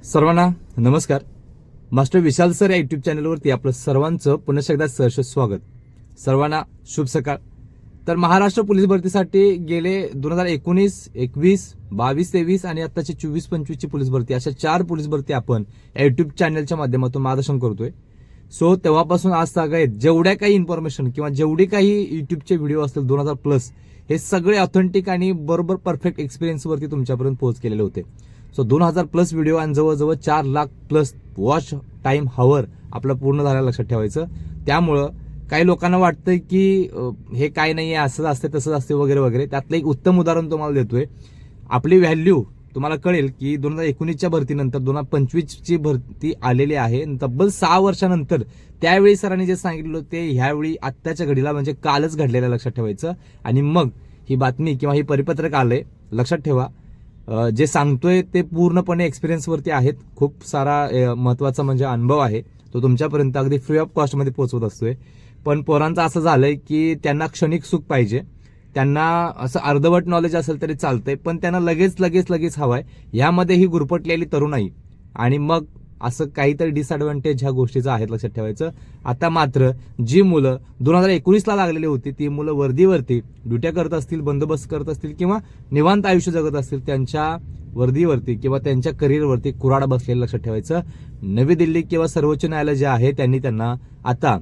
सर्वांना नमस्कार. मास्टर विशाल सर या युट्यूब चॅनलवरती आपलं सर्वांचं पुन्हा एकदा सहर्ष स्वागत. सर्वांना शुभ सकाळ. तर महाराष्ट्र पोलीस भरतीसाठी गेले 2019, 21, 22, 23 आणि आताची 24-25 ची पोलीस भरती अशा 4 पोलीस भरती आपण या युट्यूब चॅनलच्या माध्यमातून मार्गदर्शन करतोय. सो तेव्हापासून आज तागायत जेवढ्या काही इन्फॉर्मेशन किंवा जेवढी काही युट्यूबचे व्हिडिओ असतील 2000+ हे सगळे ऑथेंटिक आणि बरोबर परफेक्ट एक्सपिरियन्सवरती तुमच्यापर्यंत पोहोच केलेले होते. सो 2000+ व्हिडिओ आणि जवळजवळ 4,00,000+ वॉच टाइम हवर आपलं पूर्ण झालं लक्षात ठेवायचं. त्यामुळं काही लोकांना वाटतंय की हे काय नाहीये, असंच असते तसंच असते वगैरे वगैरे. त्यातलं एक उत्तम उदाहरण तुम्हाला देतोय. आपली व्हॅल्यू तुम्हाला कळेल की 2019च्या भरतीनंतर 2025ची भरती आलेली आहे. तब्बल 6 वर्षानंतर त्यावेळी सरांनी जे सांगितलं ते ह्यावेळी आत्ताच्या घडीला म्हणजे कालच घडलेलं लक्षात ठेवायचं. आणि मग ही बातमी किंवा ही परिपत्रक आलंय. लक्षात ठेवा, जे सांगतोय ते पूर्णपणे एक्सपिरियन्सवरती आहेत. खूप सारा महत्वाचा म्हणजे अनुभव आहे तो तुमच्यापर्यंत अगदी फ्री ऑफ कॉस्टमध्ये पोहोचवत असतोय. पण पोरांचं असं झालंय की त्यांना क्षणिक सुख पाहिजे, त्यांना असं अर्धवट नॉलेज असेल तरी चालतंय, पण त्यांना लगेच हवंय. यामध्ये ही गुरफटलेली तरुणाई आणि मग असं काहीतरी डिसएडव्हान्टेज ह्या गोष्टीचा आहेत लक्षात ठेवायचं. आता मात्र जी मुलं 2019ला लागलेली होती ती मुलं वर्दीवरती ड्युट्या करत असतील, बंदोबस्त करत असतील किंवा निवांत आयुष्य जगत असतील, त्यांच्या वर्दीवरती किंवा त्यांच्या करिअरवरती कुऱ्हाड बसलेलं लक्षात ठेवायचं. नवी दिल्ली किंवा सर्वोच्च न्यायालय जे आहे त्यांनी त्यांना आता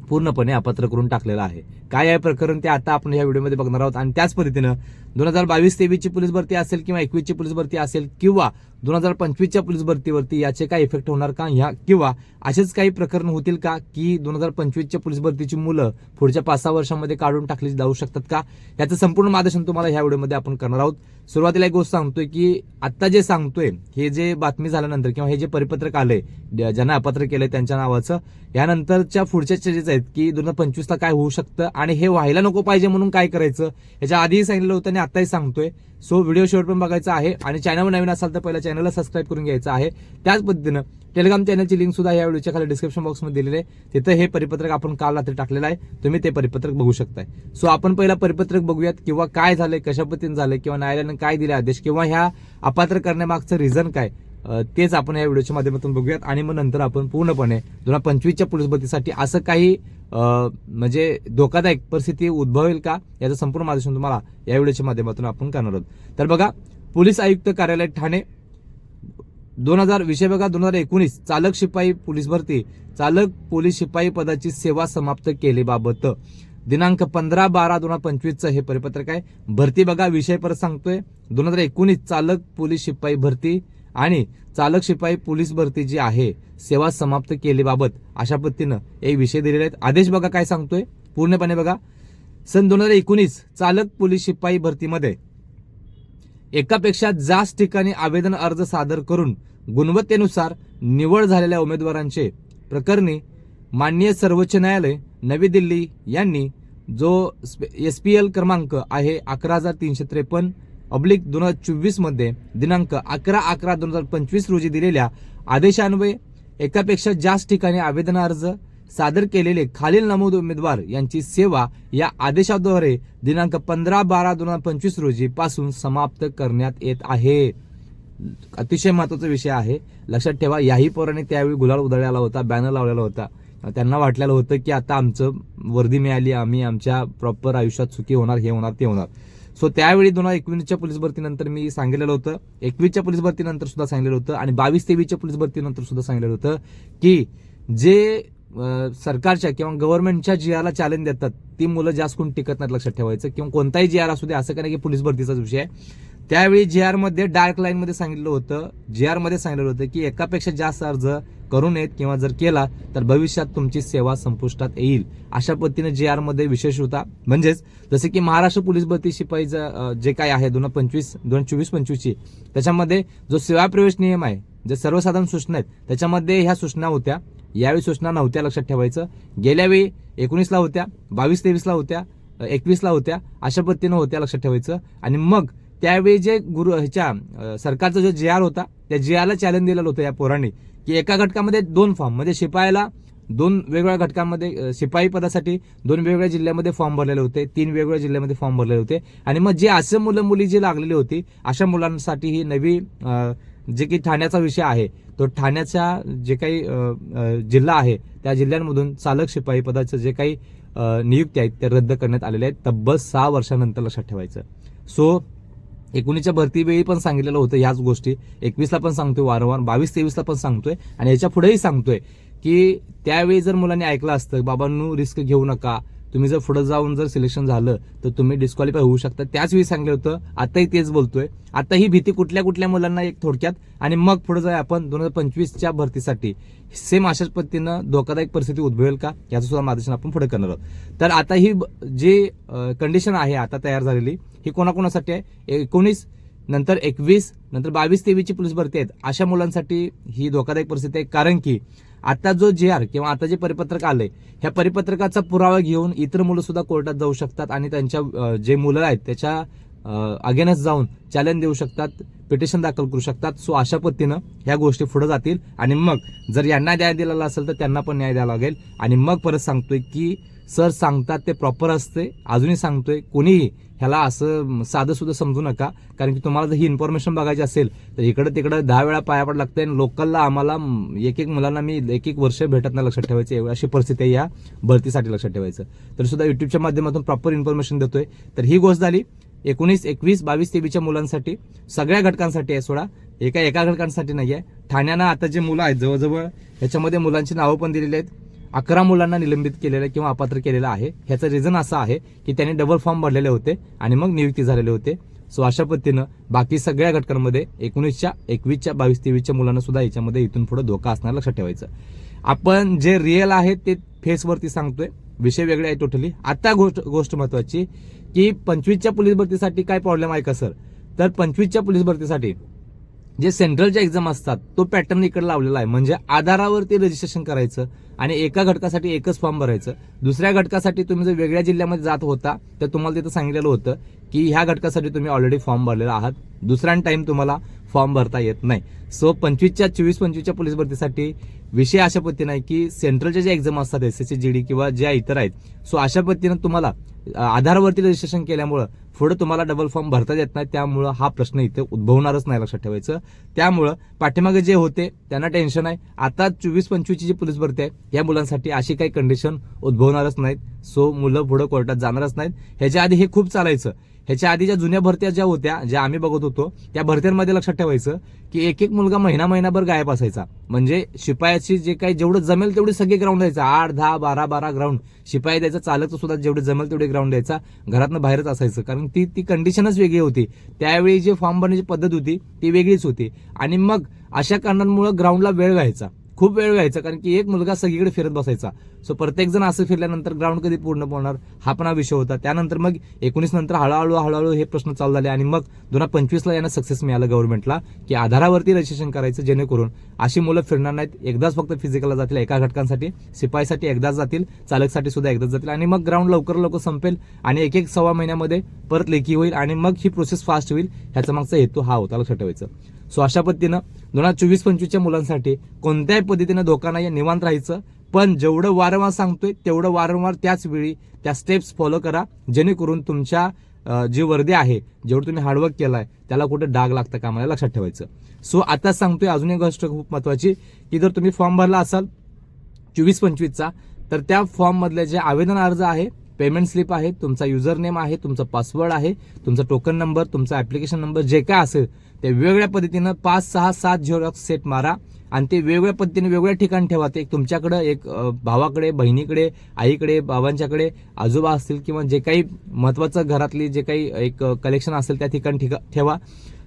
पूर्णपणे अपात्र करून टाकलेलं आहे. काय आहे प्रकरण ते आता आपण या व्हिडिओमध्ये बघणार आहोत. आणि त्याच पद्धतीनं 2022-23 ची पोलीस भरती असेल किंवा 21 ची पोलीस भरती असेल किंवा 2025च्या पोलीस भरतीवरती याचे काय इफेक्ट होणार का, ह्या किंवा असेच काही प्रकरण होतील का की 2025च्या पोलीस भरतीची मुलं पुढच्या 5-6 वर्षांमध्ये काढून टाकली जाऊ शकतात का, याचं संपूर्ण मार्गदर्शन तुम्हाला ह्या व्हिडिओमध्ये आपण करणार आहोत. सुरुवातीला एक गोष्ट सांगतोय की आता जे सांगतोय हे जे बातमी झाल्यानंतर किंवा हे जे परिपत्रक आलंय ज्यांना अपात्र केलंय त्यांच्या नावाचं, यानंतरच्या पुढच्या स्टेजेस आहेत की 2025ला काय होऊ शकतं आणि हे व्हायला नको पाहिजे म्हणून काय करायचं याच्या आधीही सांगितलं होतं आणि आताही सांगतोय. सो व्हिडिओ शेवटपर्यंत बघायचा आहे आणि चॅनलवर नवीन असाल तर पहिला चॅनलला सबस्क्राईब करून घ्यायचं आहे. त्याच पद्धतीनं टेलिग्राम चॅनलची लिंक सुद्धा या व्हिडिओच्या खाली डिस्क्रिप्शन बॉक्समध्ये दिलेली आहे. तिथं हे परिपत्रक आपण काल रात्री टाकलेलं आहे, तुम्ही ते परिपत्रक बघू शकताय. सो आपण पहिला परिपत्रक बघूयात किंवा काय झालंय, कशा पद्धतीने झालंय किंवा न्यायालयाने काय दिले आदेश किंवा ह्या अपात्र करण्यामागचं रिझन काय, तेच आपण या व्हिडिओच्या माध्यमातून बघूयात. आणि मग नंतर आपण पूर्णपणे 2025च्या पोलीस भरतीसाठी असं काही म्हणजे धोकादायक परिस्थिती उद्भवेल का याचं संपूर्ण मार्गदर्शन तुम्हाला या व्हिडिओच्या माध्यमातून आपण करणार आहोत. तर बघा, पोलीस आयुक्त कार्यालय ठाणे 2000 विषय बघा 2019 चालक शिपाई पोलीस भरती, चालक पोलीस शिपाई पदाची सेवा समाप्त केलेबाबत दिनांक 15/12/2025चं हे परिपत्रक आहे. भरती बघा, विषय परत सांगतोय 2019 चालक पोलीस शिपाई भरती आणि चालक शिपाई पोलीस भरती जी आहे सेवा समाप्त केलेबाबत अशा पद्धतीनं एक विषय दिलेले आहेत. आदेश बघा काय सांगतोय पूर्णपणे बघा. सन 2019 चालक पोलीस शिपाई भरतीमध्ये एकापेक्षा जास्त ठिकाणी आवेदन अर्ज सादर करून गुणवत्तेनुसार निवड झालेल्या उमेदवारांचे प्रकरणी माननीय सर्वोच्च न्यायालय नवी दिल्ली यांनी जो SPL क्रमांक आहे 11,353/2024 मध्ये दिनांक 11/11/2025 रोजी दिलेल्या आदेशान्वये एकापेक्षा जास्त ठिकाणी आवेदन अर्ज सादर केलेले खालील नमूद उमेदवार यांची सेवा या आदेशाद्वारे दिनांक 15/12/2025 रोजी पासून समाप्त करण्यात येत आहे. अतिशय महत्वाचा विषय आहे, लक्षात ठेवा. याही पोरांनी त्यावेळी गुलाल उधळलेला होता, बॅनर लावलेला होता. त्यांना वाटलेलं होतं की आता आमचं वर्दी मिळाली, आम्ही आमच्या प्रॉपर आयुष्यात सुखी होणार, हे होणार ते होणार. सो त्यावेळी 2019च्या पोलीस भरतीनंतर मी सांगितलेलं होतं, 21च्या पोलीस भरतीनंतर सुद्धा सांगितलेलं होतं आणि 22-23च्या पोलीस भरतीनंतर सुद्धा सांगितलेलं होतं की जे सरकारच्या किंवा गव्हर्नमेंटच्या GRला चॅलेंज देतात ती मुलं जास्त कोण टिकत नाहीत लक्षात ठेवायचं. किंवा कोणताही GR असू दे, असं काही की पोलीस भरतीचाच विषय आहे. त्यावेळी GR मध्ये डार्क लाईन मध्ये सांगितलं होतं, GR मध्ये सांगितलं होतं की एकापेक्षा जास्त अर्ज करू नयेत किंवा जर केला तर भविष्यात तुमची सेवा संपुष्टात येईल. अशा पद्धतीने GR मध्ये विशेष होता. म्हणजेच जसे की महाराष्ट्र पोलीस भरती शिपाईचं जे काय आहे 2024-25 त्याच्यामध्ये जो सेवा प्रवेश नियम आहे, जे सर्वसाधारण सूचना आहेत त्याच्यामध्ये ह्या सूचना होत्या. यावेळी सूचना नव्हत्या लक्षात ठेवायचं. गेल्या वेळी 19ला होत्या, 22-23ला होत्या, 21ला होत्या, अशा पद्धतीनं होत्या लक्षात ठेवायचं. आणि मग त्यावेळी जे सरकारचा जो GR होता त्या GRला चॅलेंज दिलेलं होतं या पोरांनी की एका घटकामध्ये 2 फॉर्म म्हणजे शिपायाला 2 वेगवेगळ्या घटकांमध्ये शिपाई पदासाठी 2 वेगवेगळ्या जिल्ह्यामध्ये फॉर्म भरलेले होते, 3 वेगवेगळ्या जिल्ह्यामध्ये फॉर्म भरलेले होते. आणि मग जे असं मुलं मुली जी लागलेली होती अशा मुलांसाठी ही नवी जे की ठाण्याचा विषय आहे, तो ठाण्याच्या जे काही जिल्हा आहे त्या जिल्ह्यांमधून चालक शिपाई पदाचे जे काही नियुक्ती आहेत त्या रद्द करण्यात आलेल्या आहेत तब्बल 6 वर्षानंतर, लक्षात ठेवायचं. सो 19च्या भरतीवेळी पण सांगितलेलं होतं ह्याच गोष्टी, 21ला पण सांगतोय वारंवार, 22-23ला पण सांगतोय आणि याच्या पुढेही सांगतोय की त्यावेळी जर मुलांनी ऐकलं असतं, बाबांनो रिस्क घेऊ नका, तुम्ही जर पुढे जाऊन जर सिलेक्शन झालं तर तुम्ही डिस्क्वालिफाय होऊ शकता, त्याच वेळी सांगितलं होतं. आताही तेच बोलतोय. आता ही भीती कुठल्या मुलांना एक थोडक्यात, आणि मग पुढे जाऊया आपण 2025च्या भरतीसाठी सेम अशाच पद्धतीनं धोकादायक परिस्थिती उद्भवेल का याचं सुद्धा मार्गदर्शन आपण पुढे करणार आहोत. तर आता ही जी कंडिशन आहे आता तयार झालेली, ही कोणाकोणासाठी आहे? 19 नंतर 21 नंतर 22-23ची पोलीस भरती आहेत अशा मुलांसाठी ही धोकादायक परिस्थिती आहे. कारण की आता जो JR किंवा आता जे परिपत्रक आलंय, ह्या परिपत्रकाचा पुरावा घेऊन इतर मुलं सुद्धा कोर्टात जाऊ शकतात आणि त्यांच्या जे मुलं आहेत त्याच्या अगेन्स्ट जाऊन चॅलेंज देऊ शकतात, पिटिशन दाखल करू शकतात. सो अशा पद्धतीनं ह्या गोष्टी पुढे जातील आणि मग जर यांना न्याय दिलेला असेल तर त्यांना पण न्याय द्यावा लागेल. आणि मग परत सांगतोय की सर सांगतात ते प्रॉपर असते. अजूनही सांगतोय कोणीही ह्याला असं साधं सुद्धा समजू नका, कारण की तुम्हाला जर ही इन्फॉर्मेशन बघायची असेल तर इकडे तिकडे 10 वेळा पाया पड लागते. लोकलला आम्हाला एक मुलांना मी 1 वर्ष भेटत नाही, लक्षात ठेवायचं. अशी परिस्थिती आहे या भरतीसाठी, लक्षात ठेवायचं. तर सुद्धा युट्यूबच्या माध्यमातून प्रॉपर इन्फॉर्मेशन देतोय. तर ही गोष्ट झाली 19, 21, 22-23च्या मुलांसाठी, सगळ्या घटकांसाठी आहे. सोडा एका घटकांसाठी नाही आहे. ठाण्यानं आता जे मुलं आहेत जवळजवळ ह्याच्यामध्ये मुलांची नावं पण दिलेली आहेत. 11 मुलांना निलंबित केलेलं किंवा अपात्र केलेलं आहे. ह्याचं रिझन असं आहे की त्यांनी डबल फॉर्म भरलेले होते आणि मग नियुक्ती झालेले होते. सो अशा पद्धतीनं बाकी सगळ्या घटकांमध्ये 19च्या, 21च्या, 22-23च्या मुलांना सुद्धा याच्यामध्ये इथून पुढे धोका असणार, लक्षात ठेवायचं. आपण जे रिअल आहे ते फेसवरती सांगतोय, विषय वेगळे आहे टोटली. आता गोष्ट महत्वाची की 25च्या पोलीस भरतीसाठी काय प्रॉब्लेम आहे का सर? तर 25च्या पोलीस भरतीसाठी जे सेंट्रलच्या एक्झाम असतात तो पॅटर्न इकडे लावलेला आहे. म्हणजे आधारावरती रजिस्ट्रेशन करायचं आणि एका घटकासाठी एकच फॉर्म भरायचं. दुसऱ्या घटकासाठी तुम्ही जर वेगळ्या जिल्ह्यामध्ये जात होता तर तुम्हाला तिथं सांगितलेलं होतं की ह्या घटकासाठी तुम्ही ऑलरेडी फॉर्म भरलेला आहात, दुसऱ्या टाइम तुम्हाला फॉर्म भरता येत नाही. सो 24च्या पोलीस भरतीसाठी विषय अशा पद्धतीने आहे की सेंट्रलच्या जे एक्झाम असतात SSC GD किंवा ज्या इतर आहेत, सो अशा पद्धतीनं तुम्हाला आधारावरती रजिस्ट्रेशन केल्यामुळं पुढे तुम्हाला डबल फॉर्म भरता येत नाही. त्यामुळं हा प्रश्न इथे उद्भवणारच नाही, लक्षात ठेवायचं. त्यामुळं पाठीमागे जे होते त्यांना टेन्शन आहे. आता 24-25ची जी पोलीस भरती आहे या मुलांसाठी अशी काही कंडिशन उद्भवणारच नाहीत. सो मुलं पुढे कोर्टात जाणारच नाहीत. ह्याच्या आधी हे खूप चालायचं. ह्याच्या आधी ज्या जुन्या भरत्या ज्या होत्या, ज्या आम्ही बघत होतो, त्या भरत्यांमध्ये लक्षात ठेवायचं की एक मुलगा महिनाभर गायब असायचा. म्हणजे शिपायाची जे काही जेवढं जमेल तेवढी सगळे ग्राउंड द्यायचा, 8, 10, 12 ग्राउंड शिपाई द्यायचा. चालकचं सुद्धा जेवढे जमेल तेवढे ग्राउंड द्यायचा. घरातनं बाहेरच असायचं, कारण ती कंडिशनच वेगळी होती. त्यावेळी जी फॉर्म भरण्याची पद्धत होती ती वेगळीच होती. आणि मग अशा कारणांमुळे ग्राउंडला वेळ व्हायचा, खूप वेळ व्हायचा, कारण की एक मुलगा सगळीकडे फिरत बसायचा. सो प्रत्येक जण असं फिरल्यानंतर ग्राउंड कधी पूर्ण होणार हा पण हा विषय होता. त्यानंतर मग 19 नंतर हळूहळू हे प्रश्न चालू झाले आणि मग 2025ला यांना सक्सेस मिळालं गव्हर्नमेंटला की आधारावरती रजिस्ट्रेशन करायचं, जेणेकरून अशी मुलं फिरणार नाहीत. एकदाच फक्त फिजिकलला जातील एका घटकांसाठी, शिपाईसाठी एकदाच जातील, चालकसाठी सुद्धा एकदाच जातील आणि मग ग्राउंड लवकर संपेल आणि 1-1.25 महिन्यामध्ये परत लेखी होईल आणि मग ही प्रोसेस फास्ट होईल. ह्याचा मागचा हेतू हा होता, लक्षात ठेवायचं. सो अशा पद्धतीनं 2024-25च्या मुलांसाठी कोणत्याही पद्धतीनं धोका नाही, निवांत राहायचं. पण जेवढं वारंवार सांगतोय तेवढं वारंवार त्याच वेळी त्या स्टेप्स फॉलो करा, जेणेकरून तुमच्या जी वर्दी आहे, जेवढं तुम्ही हार्डवर्क केलाय त्याला कुठे डाग लागतं का मला, लक्षात ठेवायचं. सो आता सांगतोय अजून एक गोष्ट खूप महत्वाची की जर तुम्ही फॉर्म भरला असाल 24-25चा तर त्या फॉर्म मधले जे आवेदन अर्ज आहे, पेमेंट स्लिप आहे, तुमचा युजर नेम आहे, तुमचा पासवर्ड आहे, तुमचा टोकन नंबर, तुमचा ऍप्लिकेशन नंबर, जे काय असेल ते वेगवेगळ्या पद्धतीनं 5, 6, 7 झेरॉक्स सेट मारा आणि ते वेगवेगळ्या पद्धतीने वेगवेगळ्या ठिकाणी ठेवा. ते तुमच्याकडे, एक भावाकडे, बहिणीकडे, आईकडे, बाबांच्याकडे, आजोबा असतील किंवा जे काही महत्वाचं घरातली जे काही एक कलेक्शन असेल त्या ठिकाणी ठेवा.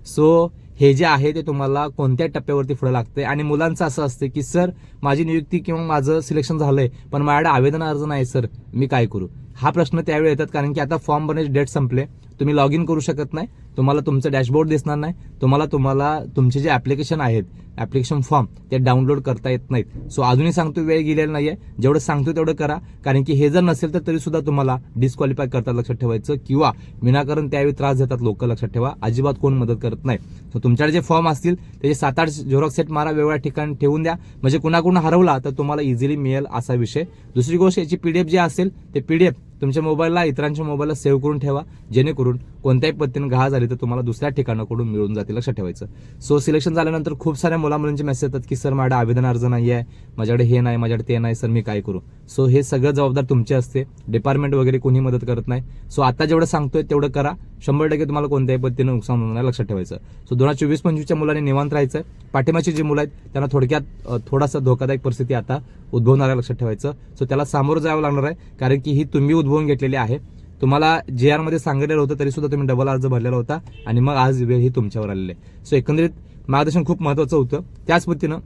सो हे जे आहे ते तुम्हाला कोणत्या टप्प्यावरती पुढे लागतंय. आणि मुलांचं असं असतं की सर माझी नियुक्ती किंवा माझं सिलेक्शन झालंय पण माझ्याकडे आवेदन अर्ज नाही सर, मी काय करू? हा प्रश्न त्यावेळी येतात, कारण की आता फॉर्म भरण्याची डेट संपले, तुम्ही लॉग इन करू शकत नाही, तुम्हाला तुमचं डॅशबोर्ड दिसणार नाही, तुम्हाला तुमचे जे ऍप्लिकेशन आहेत, ऍप्लिकेशन फॉर्म ते डाउनलोड करता येत नाहीत. सो अजूनही सांगतो वेळ गेलेला नाहीये, जेवढं सांगतो तेवढं करा, कारण की हे जर नसेल तर तरी सुद्धा तुम्हाला डिस्क्वालिफाय करतात, लक्षात ठेवायचं. किंवा विनाकारण त्यावेळी त्रास देतात लोक, लक्षात ठेवा. अजिबात कोण मदत करत नाही. सो तुमच्याकडे जे फॉर्म असतील त्याचे 7-8 झेरॉक्स सेट मारा, वेगवेगळ्या ठिकाणी ठेवून द्या, म्हणजे कुणाकुणा हरवला तर तुम्हाला इझिली मिळेल असा विषय. दुसरी गोष्ट, याची PDF जे असेल ते PDF तुमच्या मोबाईलला, इतरांच्या मोबाईलला सेव्ह करून ठेवा, जेणेकरून कोणत्याही पद्धतीने घाळ झाली तर तुम्हाला दुसऱ्या ठिकाणाकडून मिळून जातील, लक्षात ठेवायचं. सो सिलेक्शन झाल्यानंतर खूप साऱ्या मुलामुलींचे मेसेज येतात की सर माझ्या आवेदन अर्ज नाही आहे, माझ्याकडे हे नाही, माझ्याकडे ते नाही, सर मी काय करू. सो हे सगळं जबाबदार तुमची असते, डिपार्टमेंट वगैरे कोणी मदत करत नाही. सो आता जेवढं सांगतोय तेवढं करा, 100% तुम्हाला कोणत्याही पद्धतीने नुकसान होणार नाही, लक्षात ठेवायचं. सो 2024-25च्या मुलांनी निवांत राहायचं. पाठिंबाची जी मुलं आहेत त्यांना थोडक्यात थोडासा धोकादायक परिस्थिती आता उद्भवणार आहे, लक्षात ठेवायचं. सो त्याला सामोरं जावं लागणार आहे, कारण की ही तुम्ही उद्भवून घेतलेली आहे. तुम्हाला JR मध्ये सांगितलेलं होतं तरी सुद्धा तुम्ही डबल अर्ज भरलेला होता आणि मग आज वेळ ही तुमच्यावर आलेली आहे. सो एकंदरीत मार्गदर्शन खूप महत्त्वाचं होतं. त्याच पद्धतीनं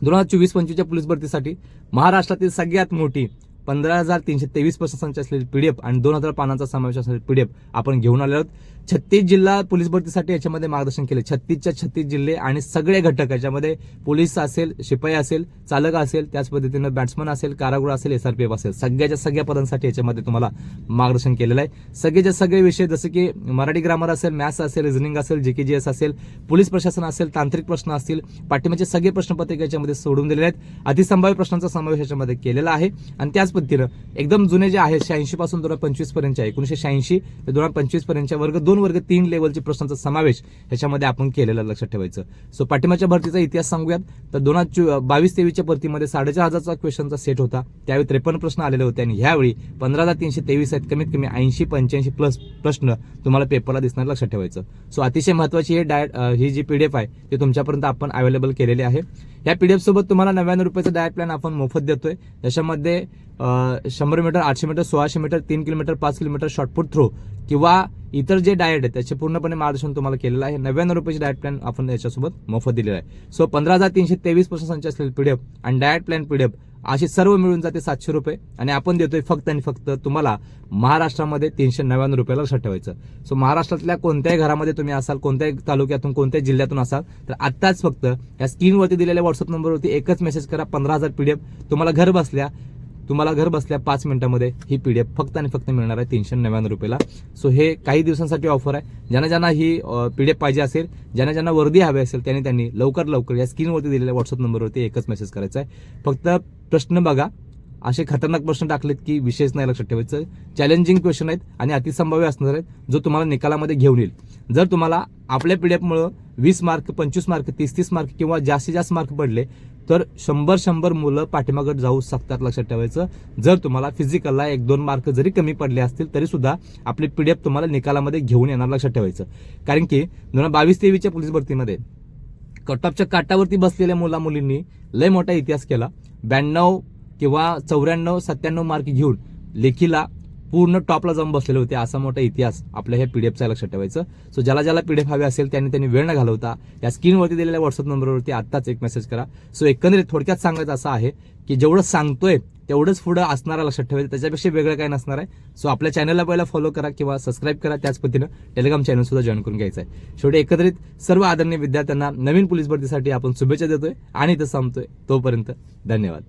2024-25च्या पोलीस भरतीसाठी महाराष्ट्रातील सगळ्यात मोठी 15,323 प्रशासनाची असलेली PDF आणि 2,000 पानांचा समावेश असलेली PDF आपण घेऊन आले आहोत. 36 जिल्हा पोलीस भरतीसाठी याच्यामध्ये मार्गदर्शन केले. 36च्या 36 जिल्हे आणि सगळे घटक याच्यामध्ये पोलीस असेल, शिपाई असेल, चालक असेल, त्याच पद्धतीनं बॅट्समन असेल, कारागृह असेल, SRPF असेल, सगळ्याच्या सगळ्या पदांसाठी याच्यामध्ये तुम्हाला मार्गदर्शन केलेलं आहे. सगळेच्या सगळे विषय जसे की मराठी ग्रामर असेल, मॅथ्स असेल, रिझनिंग असेल, GK-GS असेल, पोलीस प्रशासन असेल, तांत्रिक प्रश्न असतील, पाठिंबाचे सगळे प्रश्नपत्रिका याच्यामध्ये सोडून दिलेले आहेत. अतिसंभाव्य प्रश्नांचा समावेश याच्यामध्ये केलेला आहे. आणि त्याच पद्धतीनं एकदम जुने जे आहेत 86 पासून 2025 पर्यंतच्या 1986 ते 2025 पर्यंतच्या वर्ग 2 वर्ग 3 लेवलचे प्रश्नांचा समावेश याच्यामध्ये आपण केलेला, लक्षात ठेवायचं. सो पाठिंबाच्या भरतीचा इतिहास सांगूयात तर 2022-23च्या भरतीमध्ये 4,500चा क्वेश्चनचा सेट होता. त्यावेळी 53 प्रश्न आलेले होते आणि ह्यावेळी 15,323 आहेत. कमीत कमी 80-85 प्लस प्रश्न तुम्हाला पेपरला दिसणार, लक्षात ठेवायचं. सो अतिशय महत्वाची ही जी PDF आहे ती तुमच्यापर्यंत आपण अवेलेबल केलेली आहे. या PDF सोबत तुम्हाला 99 रुपयाचा डाएट प्लॅन आपण मोफत देतोय. त्याच्यामध्ये 100 metre, 800 metre, 1600 metre, 3 kilometre, 5 kilometre shot put throw किंवा इतर जे डाएट आहे त्याचे पूर्णपणे मार्गदर्शन तुम्हाला केलेलं आहे. 99 रुपयाची डाएट प्लॅन आपण याच्यासोबत मोफत दिलेला आहे. सो 15,323 प्रश्नांची असलेली PDF आणि डाएट प्लॅन PDF अशी सर्व मिळून जाते 700 रुपये आणि आपण देतोय फक्त आणि फक्त तुम्हाला महाराष्ट्रामध्ये 399 रुपयाला, लक्षात ठेवायचं. सो महाराष्ट्रातल्या कोणत्याही घरामध्ये तुम्ही असाल, कोणत्याही तालुक्यातून, कोणत्याही जिल्ह्यातून असाल तर आत्ताच फक्त या स्क्रीनवरती दिलेल्या व्हॉट्सअप नंबरवरती एकच मेसेज करा. 15,000 PDF तुम्हाला घर बसल्या 5 मिनिटांमध्ये ही PDF फक्त आणि फक्त मिळणार आहे 399 रुपयाला. सो हे काही दिवसांसाठी ऑफर आहे. ज्यांना ही PDF पाहिजे असेल, ज्यांना वर्दी हवी असेल त्यांनी लवकर या स्क्रीनवरती दिलेल्या व्हॉट्सअप नंबरवरती एकच मेसेज करायचा आहे. फक्त प्रश्न बघा, असे खतरनाक प्रश्न टाकलेत की विशेष नाही, लक्षात ठेवायचं. चॅलेंजिंग क्वेश्चन आहेत आणि अतिसंभाव्य असणार आहेत, जो तुम्हाला निकालामध्ये घेऊन येईल. जर तुम्हाला आपल्या PDF मुळे 20 मार्क, 25 मार्क, 30 मार्क किंवा जास्तीत जास्त मार्क पडले तर 100 मुलं पाठीमागत जाऊ शकतात, लक्षात ठेवायचं. जर तुम्हाला फिजिकलला 1-2 मार्क जरी कमी पडले असतील तरी सुद्धा आपली PDF तुम्हाला निकालामध्ये घेऊन येणार, लक्षात ठेवायचं. कारण की 2022-23च्या पोलीस भरतीमध्ये कट ऑफच्या काटावरती बसलेल्या मुलींनी लय मोठा इतिहास केला. 92 किंवा 94-97 मार्क घेऊन लेखीला पूर्ण टॉपला जाऊन बसलेले होते. असा मोठा इतिहास आपल्या ह्या PDFचा, लक्षात ठेवायचं. सो ज्याला PDF हवे असेल त्यांनी वेळ न घालवता या स्क्रीनवरती दिलेल्या व्हॉट्सअप नंबरवरती आत्ताच एक मेसेज करा. सो एकंदरीत थोडक्यात सांगायचं असं आहे की जेवढं सांगतोय तेवढंच पुढं असणारा, लक्षात ठेवायचं. त्याच्यापेक्षा वेगळं काय नसणार आहे. सो आपल्या चॅनलला पहिला फॉलो करा किंवा सबस्क्राईब करा. त्याच पद्धतीनं टेलिग्राम चॅनल सुद्धा जॉईन करून घ्यायचं आहे. शेवटी एकत्रित सर्व आदरणीय विद्यार्थ्यांना नवीन पोलीस भरतीसाठी आपण शुभेच्छा देतोय आणि इथं संपतोय. तोपर्यंत धन्यवाद.